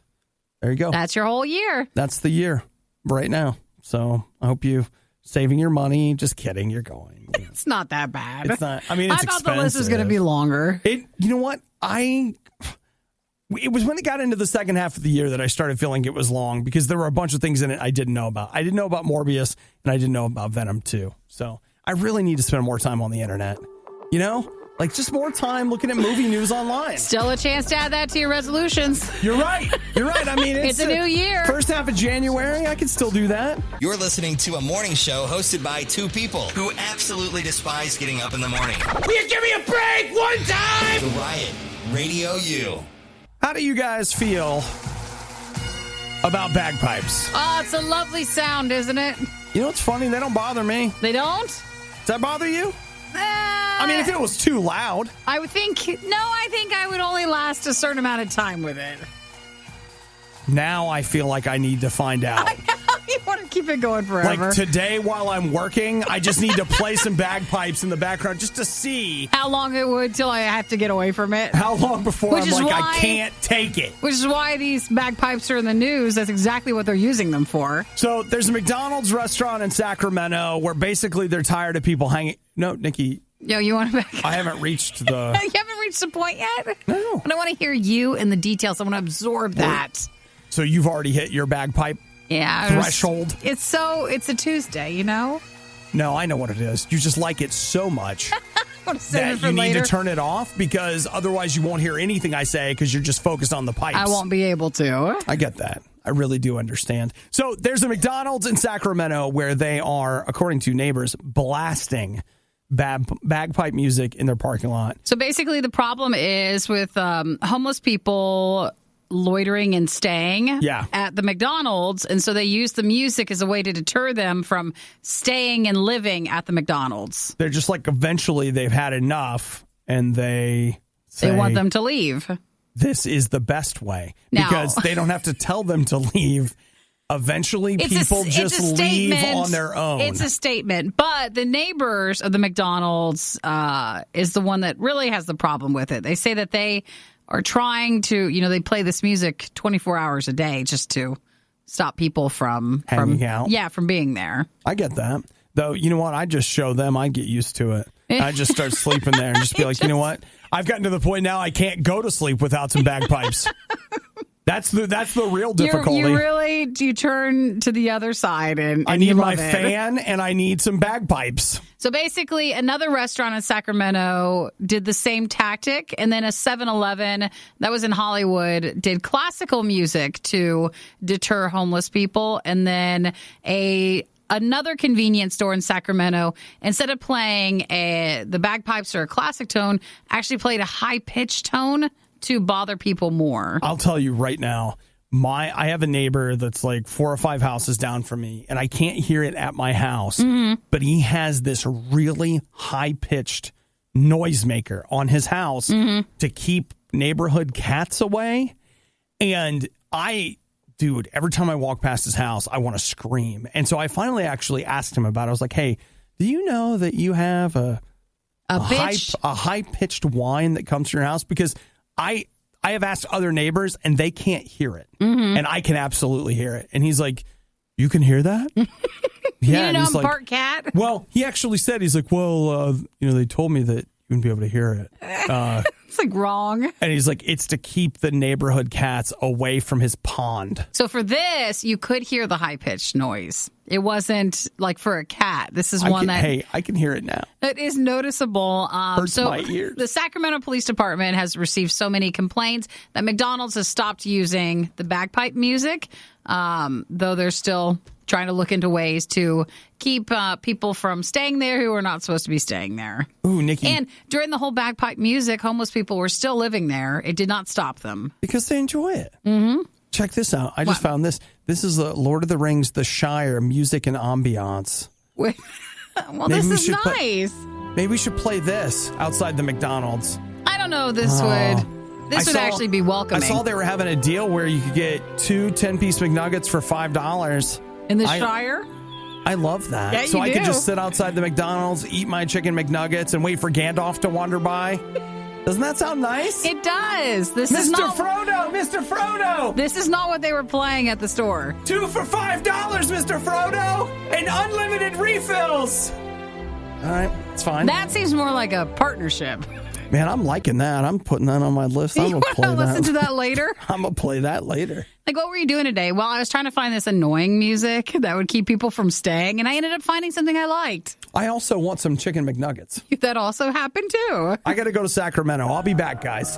There you go. That's your whole year. That's the year right now. So I hope you saving your money. Just kidding. You're going. It's not that bad. It's not. I mean, it's expensive. I thought the list was going to be longer. You know what? It was when it got into the second half of the year that I started feeling it was long because there were a bunch of things in it I didn't know about. I didn't know about Morbius and I didn't know about Venom 2. So I really need to spend more time on the internet. You know? Like, just more time looking at movie news online. Still a chance to add that to your resolutions. You're right. You're right. I mean, it's a new year. First half of January, I can still do that. You're listening to a morning show hosted by two people who absolutely despise getting up in the morning. Will you give me a break one time? The Riot, RadioU. How do you guys feel about bagpipes? Oh, it's a lovely sound, isn't it? You know what's funny? They don't bother me. They don't? Does that bother you? I mean, if it was too loud. I think I would only last a certain amount of time with it. Now I feel like I need to find out. You want to keep it going forever. Like today while I'm working, I just need to play some bagpipes in the background just to see. How long it would till I have to get away from it. How long before I can't take it. Which is why these bagpipes are in the news. That's exactly what they're using them for. So there's a McDonald's restaurant in Sacramento where basically they're tired of people hanging. No, Nikki. Yo, you want to back? I haven't reached the... You haven't reached the point yet? No. And I want to hear you and the details. I want to absorb that. So you've already hit your bagpipe threshold? It's a Tuesday, you know? No, I know what it is. You just like it so much that you need to turn it off because otherwise you won't hear anything I say because you're just focused on the pipes. I won't be able to. I get that. I really do understand. So there's a McDonald's in Sacramento where they are, according to neighbors, blasting bagpipe music in their parking lot. So basically the problem is with homeless people loitering and staying at the McDonald's, and so they use the music as a way to deter them from staying and living at the McDonald's. They're just like, eventually they've had enough and they want them to leave. This is the best way because they don't have to tell them to leave. Eventually, people just leave on their own. It's a statement. But the neighbors of the McDonald's is the one that really has the problem with it. They say that they are trying to, they play this music 24 hours a day just to stop people from hanging out. Yeah, from being there. I get that. Though, you know what? I just show them. I get used to it. I just start sleeping there and just be like, you know what? I've gotten to the point now I can't go to sleep without some bagpipes. That's the real difficulty. You turn to the other side and I need my fan and I need some bagpipes. So basically, another restaurant in Sacramento did the same tactic, and then a 7-Eleven that was in Hollywood did classical music to deter homeless people, and then another convenience store in Sacramento, instead of playing the bagpipes or a classic tone, actually played a high-pitched tone to bother people more. I'll tell you right now, I have a neighbor that's like 4 or 5 houses down from me, and I can't hear it at my house, but he has this really high-pitched noisemaker on his house to keep neighborhood cats away. And every time I walk past his house, I want to scream. And so I finally actually asked him about it. I was like, hey, do you know that you have a high-pitched whine that comes from your house? Because I have asked other neighbors, and they can't hear it. And I can absolutely hear it. And he's like, you can hear that? Yeah. I'm part cat? Well, he actually said, he's like, well, they told me that wouldn't be able to hear it. It's like wrong. And he's like, it's to keep the neighborhood cats away from his pond. So for this, you could hear the high-pitched noise. It wasn't like for a cat. This is one that... Hey, I can hear it now. It is noticeable. Hurts my ears. The Sacramento Police Department has received so many complaints that McDonald's has stopped using the bagpipe music, though they're still trying to look into ways to keep people from staying there who are not supposed to be staying there. Ooh, Nikki. And during the whole bagpipe music, homeless people were still living there. It did not stop them. Because they enjoy it. Mm-hmm. Check this out. I just found this. This is Lord of the Rings, The Shire, music and ambiance. Well, maybe this is nice. Maybe we should play this outside the McDonald's. I don't know. This would actually be welcoming. I saw they were having a deal where you could get 2 10-piece McNuggets for $5. In the Shire? I love that. Yeah, so I do. could just sit outside the McDonald's, eat my chicken McNuggets, and wait for Gandalf to wander by. Doesn't that sound nice? It does. Mr. Frodo! This is not what they were playing at the store. 2 for $5, Mr. Frodo! And unlimited refills! All right, it's fine. That seems more like a partnership. Man, I'm liking that. I'm putting that on my list. I'm going to play that. Listen to that later? I'm going to play that later. Like, what were you doing today? Well, I was trying to find this annoying music that would keep people from staying, and I ended up finding something I liked. I also want some chicken McNuggets. That also happened, too. I got to go to Sacramento. I'll be back, guys.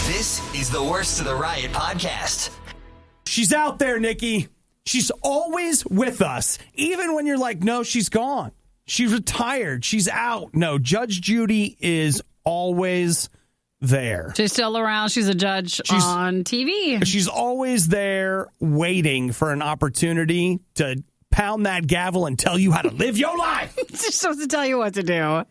This is the Worst of the Riot podcast. She's out there, Nikki. She's always with us. Even when you're like, no, she's gone. She's retired. She's out. No, Judge Judy is always there. She's still around. She's a judge on TV. She's always there waiting for an opportunity to pound that gavel and tell you how to live your life. She's supposed to tell you what to do. I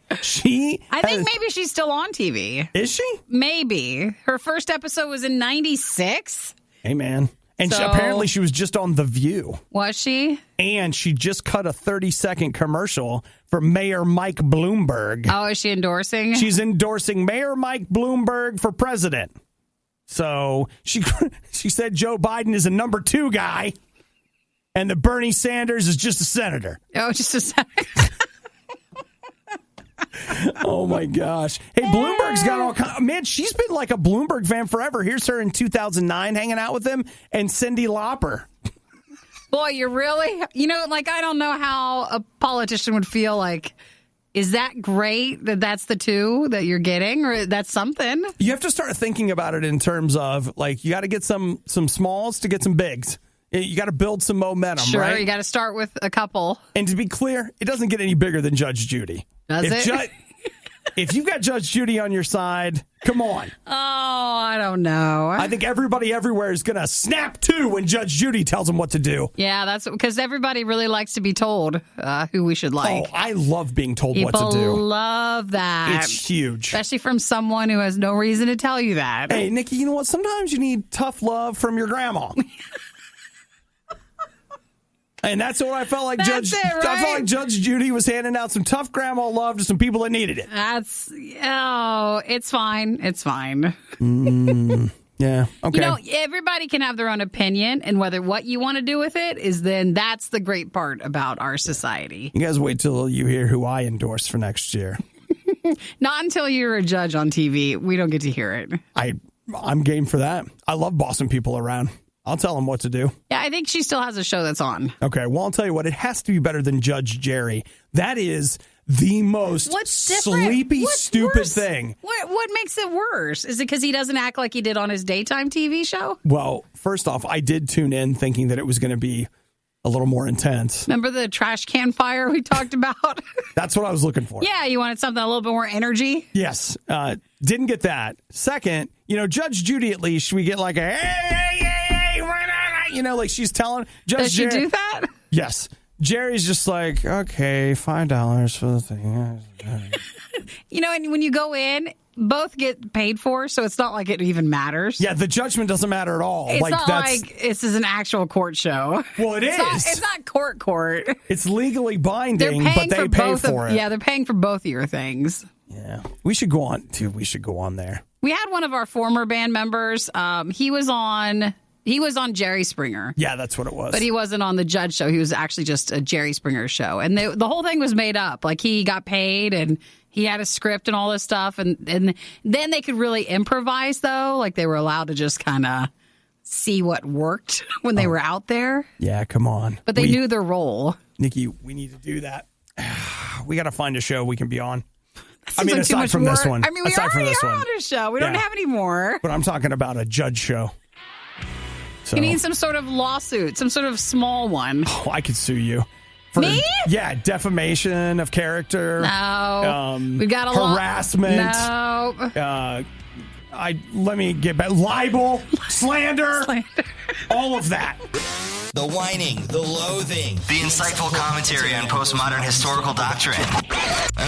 think maybe she's still on TV. Is she? Maybe. Her first episode was in 96. Hey, man. And apparently she was just on The View. Was she? And she just cut a 30-second commercial for Mayor Mike Bloomberg. Oh, is she endorsing? She's endorsing Mayor Mike Bloomberg for president. So she said Joe Biden is a number 2 guy and that Bernie Sanders is just a senator. Oh, just a senator. Oh, my gosh. Hey, Bloomberg's got all kinds. Man, she's been like a Bloomberg fan forever. Here's her in 2009 hanging out with him and Cyndi Lauper. Boy, you're really, I don't know how a politician would feel like, is that great that that's the 2 that you're getting, or that's something? You have to start thinking about it in terms of, like, you got to get some smalls to get some bigs. You got to build some momentum, sure, right? Sure, you got to start with a couple. And to be clear, it doesn't get any bigger than Judge Judy. Does it? If you've got Judge Judy on your side, come on. Oh, I don't know. I think everybody everywhere is going to snap to when Judge Judy tells them what to do. Yeah, that's because everybody really likes to be told who we should like. Oh, I love being told People what to do. Love that. It's huge. Especially from someone who has no reason to tell you that. Hey, Nikki, you know what? Sometimes you need tough love from your grandma. And that's what I felt like. I felt like Judge Judy was handing out some tough grandma love to some people that needed it. It's fine. It's fine. Yeah. Okay. Everybody can have their own opinion, and whether what you want to do with it is, then that's the great part about our society. You guys wait till you hear who I endorse for next year. Not until you're a judge on TV. We don't get to hear it. I'm game for that. I love bossing people around. I'll tell them what to do. Yeah, I think she still has a show that's on. Okay, well, I'll tell you what. It has to be better than Judge Jerry. That is the most sleepy, stupid thing. What makes it worse? Is it because he doesn't act like he did on his daytime TV show? Well, first off, I did tune in thinking that it was going to be a little more intense. Remember the trash can fire we talked about? That's what I was looking for. Yeah, you wanted something a little bit more energy? Yes. Didn't get that. Second, Judge Judy, at least, we get like a, hey, like she's telling Judge Does she do that? Yes. Jerry's just like, okay, $5 for the thing. And when you go in, both get paid for, so it's not like it even matters. Yeah, the judgment doesn't matter at all. It's not like this is an actual court show. Well, It's not court. It's legally binding, but they pay for it. Yeah, they're paying for both of your things. Yeah. We should go on, too. We should go on there. We had one of our former band members. He was on He was on Jerry Springer. Yeah, that's what it was. But he wasn't on the Judge show. He was actually just a Jerry Springer show. And the whole thing was made up. Like, he got paid and he had a script and all this stuff. And then they could really improvise, though. Like, they were allowed to just kind of see what worked when they were out there. Yeah, come on. But they knew their role. Nikki, we need to do that. We got to find a show we can be on. Like aside from this one. I mean, we already are on a show. We don't have any more. But I'm talking about a Judge show. So. You need some sort of lawsuit, some sort of small one. Oh, I could sue you. Me? Yeah, defamation of character. No. We've got a harassment. No. Let me get back. Libel, slander, all of that. The whining, the loathing, the insightful commentary on postmodern historical doctrine.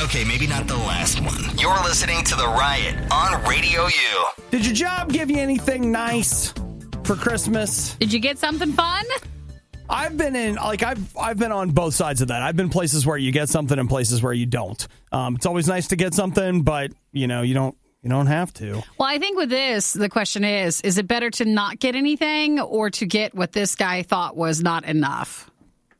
Okay, maybe not the last one. You're listening to The Riot on Radio U. Did your job give you anything nice for Christmas? Did you get something fun? I've been I've been on both sides of that. I've been places where you get something and places where you don't. It's always nice to get something, but you don't have to. Well, I think with this, the question is it better to not get anything or to get what this guy thought was not enough?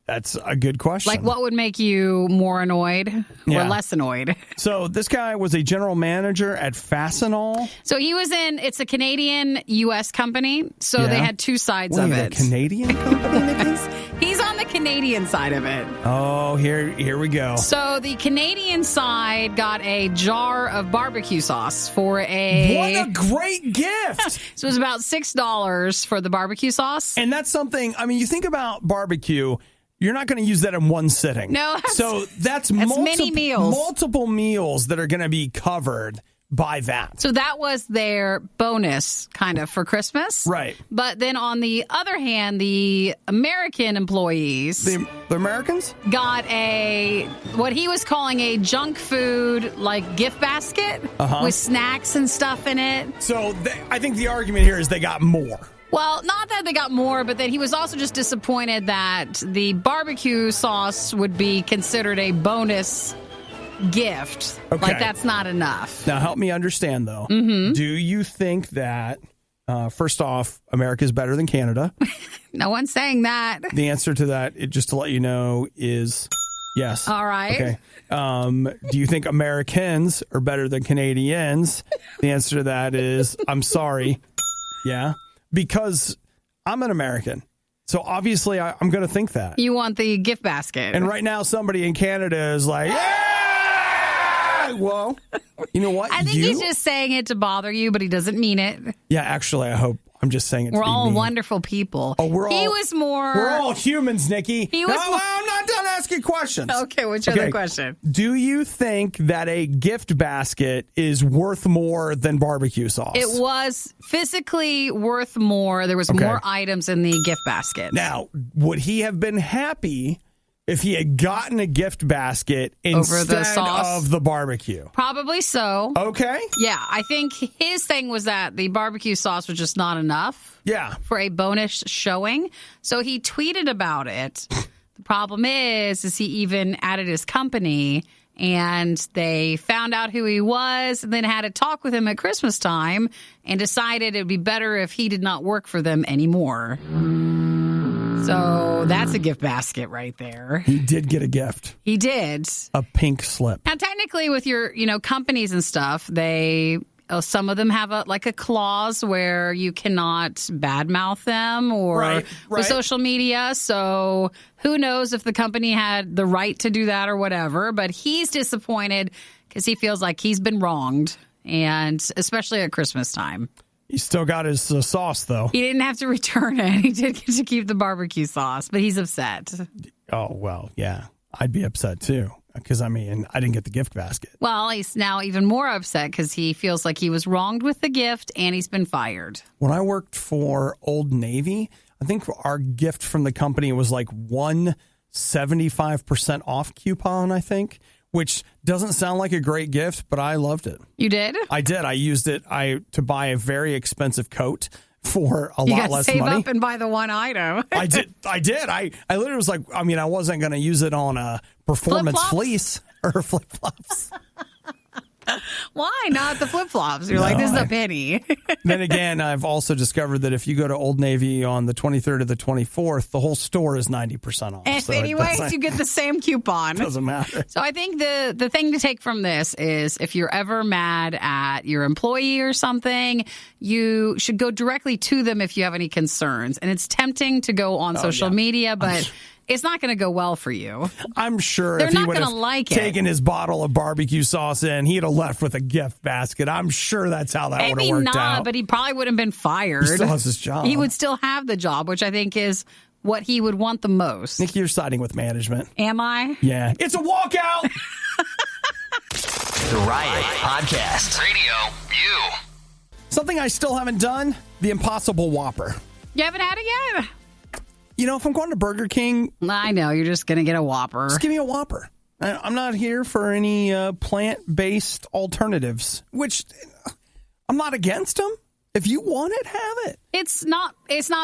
That's a good question. Like, what would make you more annoyed or less annoyed? So this guy was a general manager at Fastenal. So he was it's a Canadian-U.S. company, so they had two sides of it. A Canadian company, Nikki? He's on the Canadian side of it. Oh, here we go. So the Canadian side got a jar of barbecue sauce for a... What a great gift! So it was about $6 for the barbecue sauce. And that's something, I mean, you think about barbecue... You're not going to use that in one sitting. No. So that's many meals. Multiple meals that are going to be covered by that. So that was their bonus kind of for Christmas. Right. But then on the other hand, the American employees... The Americans? Got what he was calling a junk food like gift basket with snacks and stuff in it. So I think the argument here is they got more. Well, not that they got more, but that he was also just disappointed that the barbecue sauce would be considered a bonus gift. Okay. Like, that's not enough. Now, help me understand, though. Mm-hmm. Do you think that, first off, America is better than Canada? No one's saying that. The answer to that, just to let you know, is yes. All right. Okay. Do you think Americans are better than Canadians? The answer to that is, I'm sorry. Yeah. Because I'm an American. So obviously I'm going to think that. You want the gift basket. And right now somebody in Canada is like, yeah! Well, you know what? I think he's just saying it to bother you, but he doesn't mean it. Yeah, actually, I hope. I'm just saying it to We're be all mean. Wonderful people. Oh, We're all humans, Nikki. I'm not done asking questions. Okay, what's your other question? Do you think that a gift basket is worth more than barbecue sauce? It was physically worth more. There was more items in the gift basket. Now, would he have been happy if he had gotten a gift basket instead of the barbecue? Probably so. Okay. Yeah, I think his thing was that the barbecue sauce was just not enough. Yeah. For a bonus showing. So he tweeted about it. The problem is he even added his company, and they found out who he was and then had a talk with him at Christmas time and decided it would be better if he did not work for them anymore. So that's a gift basket right there. He did get a gift. He did. A pink slip. Now, technically, with your, companies and stuff, some of them have a clause where you cannot badmouth them or with social media. So who knows if the company had the right to do that or whatever. But he's disappointed because he feels like he's been wronged, and especially at Christmas time. He still got his sauce, though. He didn't have to return it. He did get to keep the barbecue sauce, but he's upset. Oh, well, yeah. I'd be upset, too, because, I didn't get the gift basket. Well, he's now even more upset because he feels like he was wronged with the gift and he's been fired. When I worked for Old Navy, I think our gift from the company was like 175% off coupon, I think. Which doesn't sound like a great gift, but I loved it. You did? I did. I used it to buy a very expensive coat for a lot less money. You money. Save up and buy the one item. I did. I literally was like, I wasn't going to use it on a performance Flip-flops? fleece or flip-flops. Why not the flip-flops? You're like, this is a penny. Then again, I've also discovered that if you go to Old Navy on the 23rd or the 24th, the whole store is 90% off. If anyways, you get the same coupon. Doesn't matter. So I think the thing to take from this is if you're ever mad at your employee or something, you should go directly to them if you have any concerns. And it's tempting to go on social media, but it's not going to go well for you. I'm sure they're if he not would going to have like taken his bottle of barbecue sauce in, he'd have left with a gift basket. I'm sure that's how that would have worked out. But he probably wouldn't have been fired. He still has his job. He would still have the job, which I think is what he would want the most. Nikki, you're siding with management. Am I? Yeah. It's a walkout. The Riot Podcast. RadioU. Something I still haven't done, the Impossible Whopper. You haven't had it yet? You know, if I'm going to Burger King... I know, you're just going to get a Whopper. Just give me a Whopper. I'm not here for any plant-based alternatives, which I'm not against them. If you want it, have it. It's not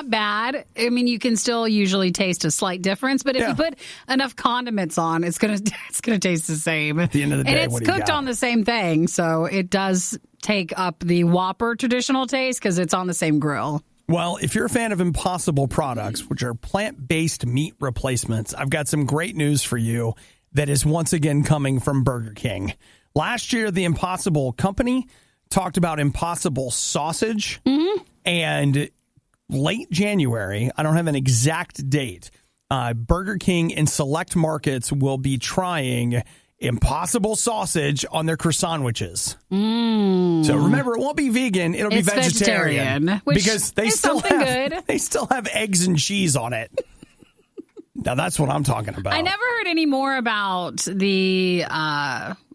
bad. I mean, you can still usually taste a slight difference, but if you put enough condiments on, it's gonna taste the same. At the end of the day, and it's cooked on the same thing, so it does take up the Whopper traditional taste because it's on the same grill. Well, if you're a fan of Impossible products, which are plant-based meat replacements, I've got some great news for you that is once again coming from Burger King. Last year, the Impossible company talked about Impossible sausage, and late January, I don't have an exact date, Burger King in select markets will be trying Impossible sausage on their croissantwiches. So remember, it won't be vegan; it'll be vegetarian because they still have eggs and cheese on it. Now that's what I'm talking about. I never heard any more about the.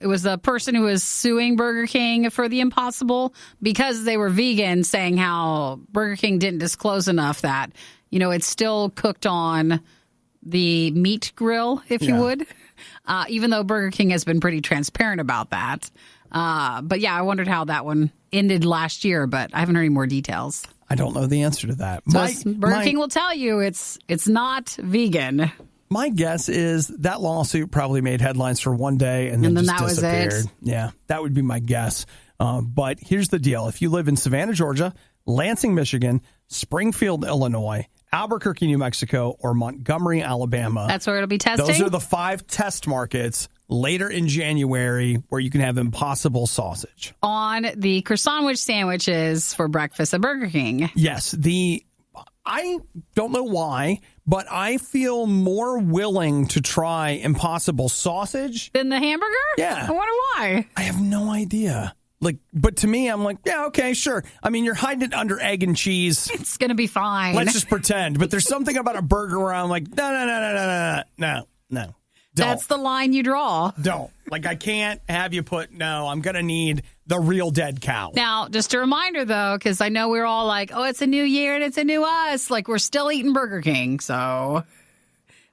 It was the person who was suing Burger King for the Impossible because they were vegan, saying how Burger King didn't disclose enough that it's still cooked on the meat grill, if you would. Even though Burger King has been pretty transparent about that. But yeah, I wondered how that one ended last year, but I haven't heard any more details. I don't know the answer to that. So Burger King will tell you it's not vegan. My guess is that lawsuit probably made headlines for one day and then just that disappeared. Was it. Yeah, that would be my guess. But here's the deal. If you live in Savannah, Georgia, Lansing, Michigan, Springfield, Illinois, Albuquerque, New Mexico, or Montgomery, Alabama. That's where it'll be testing? Those are the 5 test markets later in January where you can have Impossible sausage. On the croissant sandwiches for breakfast at Burger King. Yes. I don't know why, but I feel more willing to try Impossible sausage than the hamburger? Yeah. I wonder why. I have no idea. But to me, I'm like, yeah, okay, sure. I mean, you're hiding it under egg and cheese. It's going to be fine. Let's just pretend. But there's something about a burger where I'm like, no. Don't. That's the line you draw. Don't. I can't have you put, no, I'm going to need the real dead cow. Now, just a reminder, though, because I know we're all like, oh, it's a new year and it's a new us. We're still eating Burger King, so...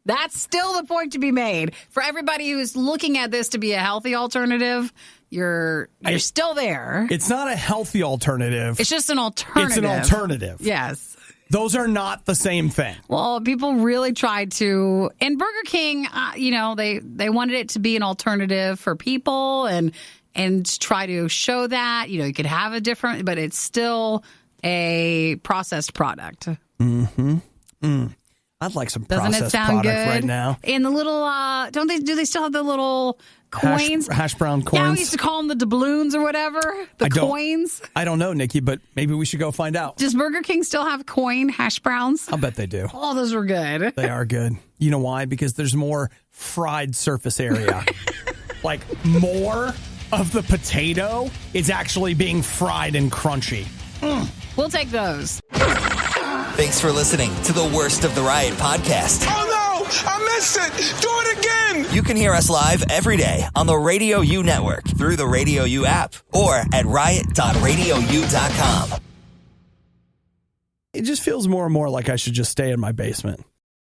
That's still the point to be made. For everybody who's looking at this to be a healthy alternative, you're still there. It's not a healthy alternative. It's just an alternative. It's an alternative. Yes. Those are not the same thing. Well, people really tried to, and Burger King, they wanted it to be an alternative for people and try to show that, you could have a different, but it's still a processed product. Mm-hmm. I'd like some processed product right now. And the little, do they still have the little coins? Hash brown coins? Yeah, we used to call them the doubloons or whatever. Coins. I don't know, Nikki, but maybe we should go find out. Does Burger King still have coin hash browns? I'll bet they do. Oh, those were good. They are good. You know why? Because there's more fried surface area. More of the potato is actually being fried and crunchy. We'll take those. Thanks for listening to the Worst of the Riot podcast. Oh no! I missed it! Do it again! You can hear us live every day on the RadioU network through the RadioU app or at riot.radiou.com. It just feels more and more like I should just stay in my basement.